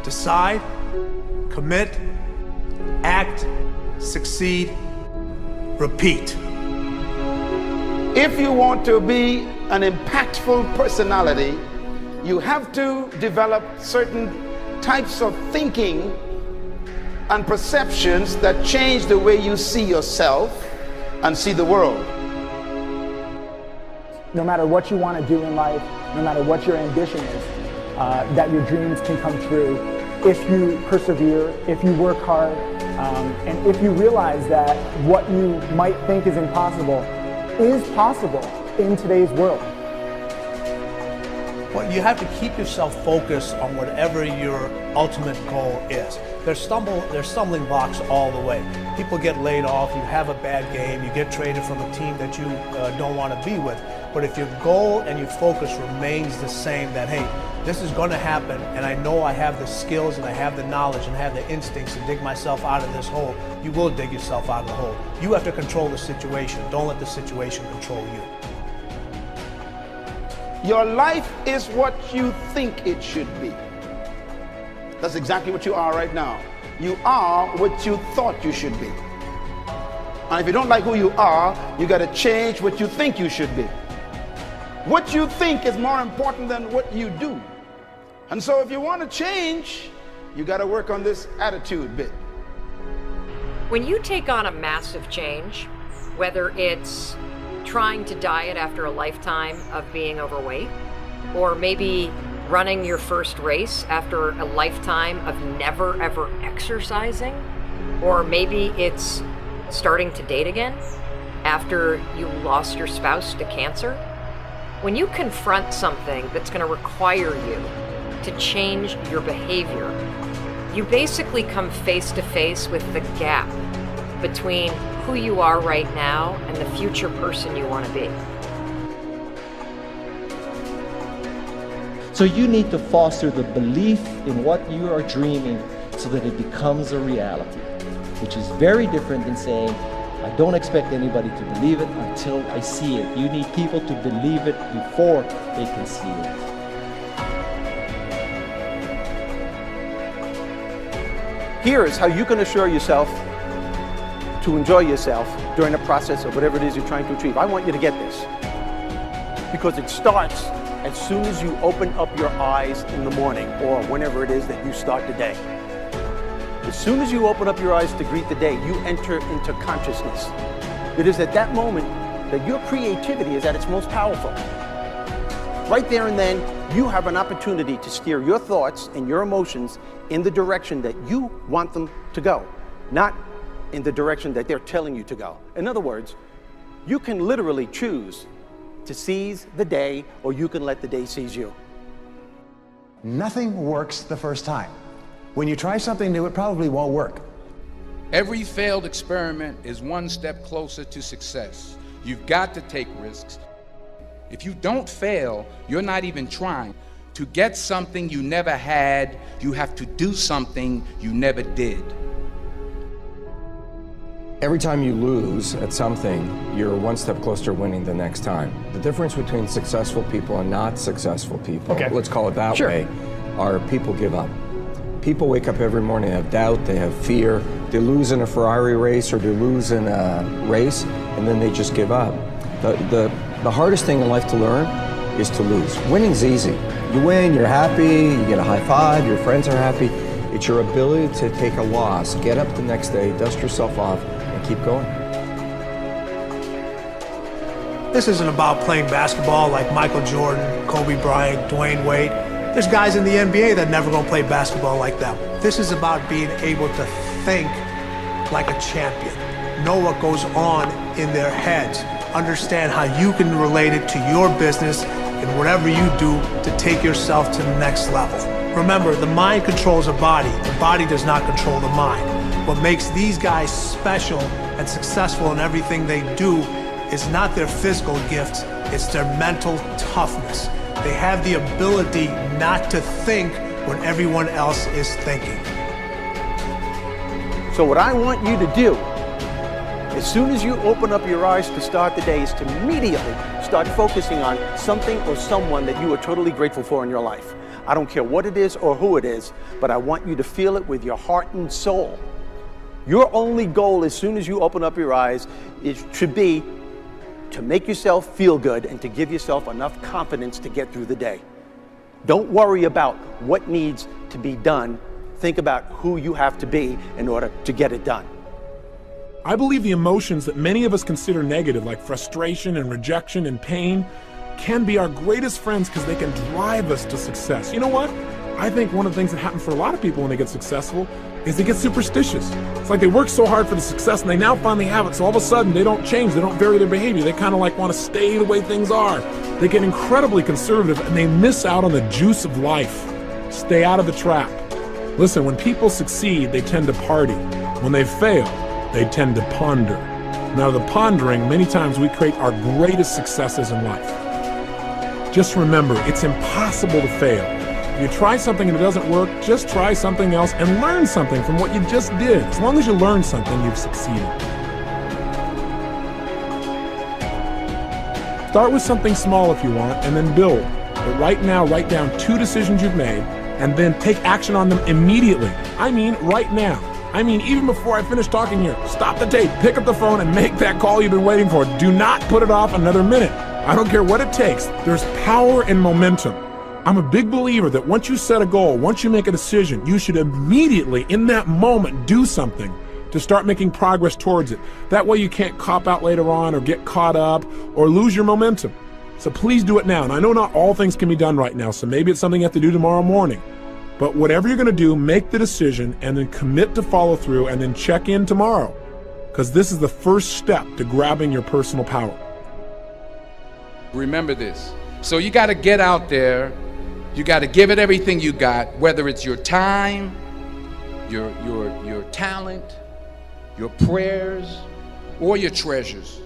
Decide, commit, act, succeed, repeat. If you want to be an impactful personality, you have to develop certain types of thinking and perceptions that change the way you see yourself and see the world. No matter what you want to do in life, no matter what your ambition is, that your dreams can come true if you persevere, if you work hard, and if you realize that what you might think is impossible is possible in today's world. Well, you have to keep yourself focused on whatever your ultimate goal is. There's stumbling blocks all the way. People get laid off, you have a bad game, you get traded from a team that you don't want to be with. But if your goal and your focus remains the same, that hey, this is going to happen, and I know I have the skills and I have the knowledge and have the instincts to dig myself out of this hole, you will dig yourself out of the hole. You have to control the situation. Don't let the situation control you. Your life is what you think it should be. That's exactly what you are right now. You are what you thought you should be. And if you don't like who you are, you got to change what you think you should be. What you think is more important than what you do. And so if you want to change, you got to work on this attitude bit. When you take on a massive change, whether it's trying to diet after a lifetime of being overweight, or maybe running your first race after a lifetime of never ever exercising, or maybe it's starting to date again after you lost your spouse to cancer. When you confront something that's going to require you to change your behavior, you basically come face to face with the gap between who you are right now and the future person you want to be. So you need to foster the belief in what you are dreaming so that it becomes a reality, which is very different than saying, I don't expect anybody to believe it until I see it. You need people to believe it before they can see it. Here's how you can assure yourself to enjoy yourself during the process of whatever it is you're trying to achieve. I want you to get this, because it starts as soon as you open up your eyes in the morning or whenever it is that you start the day. As soon as you open up your eyes to greet the day, you enter into consciousness. It is at that moment that your creativity is at its most powerful. Right there and then, you have an opportunity to steer your thoughts and your emotions in the direction that you want them to go, not in the direction that they're telling you to go. In other words, you can literally choose to seize the day, or you can let the day seize you. Nothing works the first time. When you try something new, it probably won't work. Every failed experiment is one step closer to success. You've got to take risks. If you don't fail, you're not even trying. To get something you never had, you have to do something you never did. Every time you lose at something, you're one step closer to winning the next time. The difference between successful people and not successful people, let's call it that way, are people give up. People wake up every morning, they have doubt, they have fear, they lose in a Ferrari race or they lose in a race, and then they just give up. The hardest thing in life to learn is to lose. Winning's easy. You win, you're happy, you get a high five, your friends are happy. It's your ability to take a loss, get up the next day, dust yourself off, and keep going. This isn't about playing basketball like Michael Jordan, Kobe Bryant, Dwayne Wade. There's guys in the NBA that never gonna play basketball like them. This is about being able to think like a champion, know what goes on in their heads, understand how you can relate it to your business and whatever you do to take yourself to the next level. Remember, the mind controls the body does not control the mind. What makes these guys special and successful in everything they do is not their physical gifts, it's their mental toughness. They have the ability not to think when everyone else is thinking. So what I want you to do, as soon as you open up your eyes to start the day, is to immediately start focusing on something or someone that you are totally grateful for in your life. I don't care what it is or who it is, but I want you to feel it with your heart and soul. Your only goal as soon as you open up your eyes should be to make yourself feel good and to give yourself enough confidence to get through the day. Don't worry about what needs to be done. Think about who you have to be in order to get it done. I believe the emotions that many of us consider negative, like frustration and rejection and pain, can be our greatest friends because they can drive us to success. You know what? I think one of the things that happens for a lot of people when they get successful is they get superstitious. It's like they work so hard for the success and they now finally have it, so all of a sudden they don't change, they don't vary their behavior, they kind of like want to stay the way things are. They get incredibly conservative and they miss out on the juice of life. Stay out of the trap. Listen, when people succeed, they tend to party. When they fail, they tend to ponder. Now, the pondering, many times we create our greatest successes in life. Just remember, it's impossible to fail. If you try something and it doesn't work, just try something else and learn something from what you just did. As long as you learn something, you've succeeded. Start with something small if you want, and then build. But right now, write down 2 decisions you've made, and then take action on them immediately. I mean, right now. I mean, even before I finish talking here, stop the tape, pick up the phone, and make that call you've been waiting for. Do not put it off another minute. I don't care what it takes. There's power in momentum. I'm a big believer that once you set a goal, once you make a decision, you should immediately, in that moment, do something to start making progress towards it. That way you can't cop out later on or get caught up or lose your momentum. So please do it now. And I know not all things can be done right now, so maybe it's something you have to do tomorrow morning. But whatever you're going to do, make the decision and then commit to follow through and then check in tomorrow. Because this is the first step to grabbing your personal power. Remember this. So you got to get out there. You got to give it everything you got, whether it's your time, your talent, your prayers, or your treasures.